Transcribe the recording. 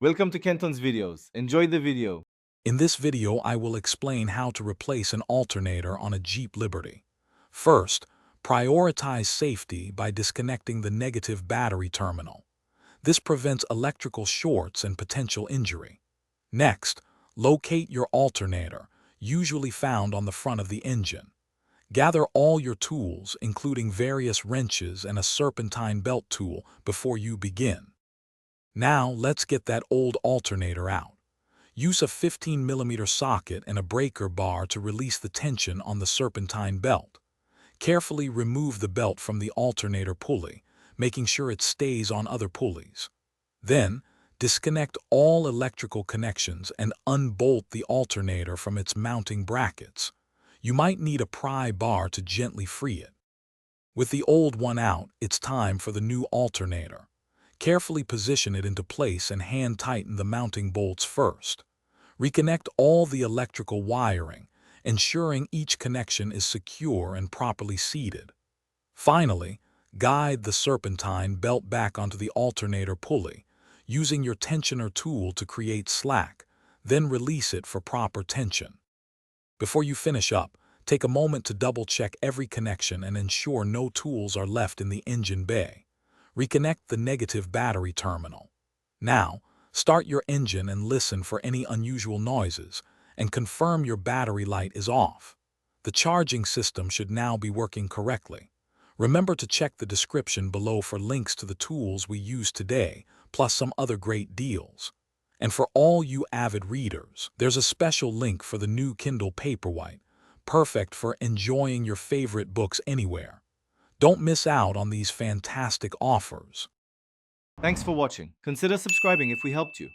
Welcome to Kenton's videos. Enjoy the video. In this video, I will explain how to replace an alternator on a Jeep Liberty. First, prioritize safety by disconnecting the negative battery terminal. This prevents electrical shorts and potential injury. Next, locate your alternator, usually found on the front of the engine. Gather all your tools, including various wrenches and a serpentine belt tool, before you begin. Now, let's get that old alternator out. Use a 15mm socket and a breaker bar to release the tension on the serpentine belt. Carefully remove the belt from the alternator pulley, making sure it stays on other pulleys. Then, disconnect all electrical connections and unbolt the alternator from its mounting brackets. You might need a pry bar to gently free it. With the old one out, it's time for the new alternator. Carefully position it into place and hand tighten the mounting bolts first. Reconnect all the electrical wiring, ensuring each connection is secure and properly seated. Finally, guide the serpentine belt back onto the alternator pulley, using your tensioner tool to create slack, then release it for proper tension. Before you finish up, take a moment to double-check every connection and ensure no tools are left in the engine bay. Reconnect the negative battery terminal. Now, start your engine and listen for any unusual noises, and confirm your battery light is off. The charging system should now be working correctly. Remember to check the description below for links to the tools we use today, plus some other great deals. And for all you avid readers, there's a special link for the new Kindle Paperwhite, perfect for enjoying your favorite books anywhere. Don't miss out on these fantastic offers. Thanks for watching. Consider subscribing if we helped you.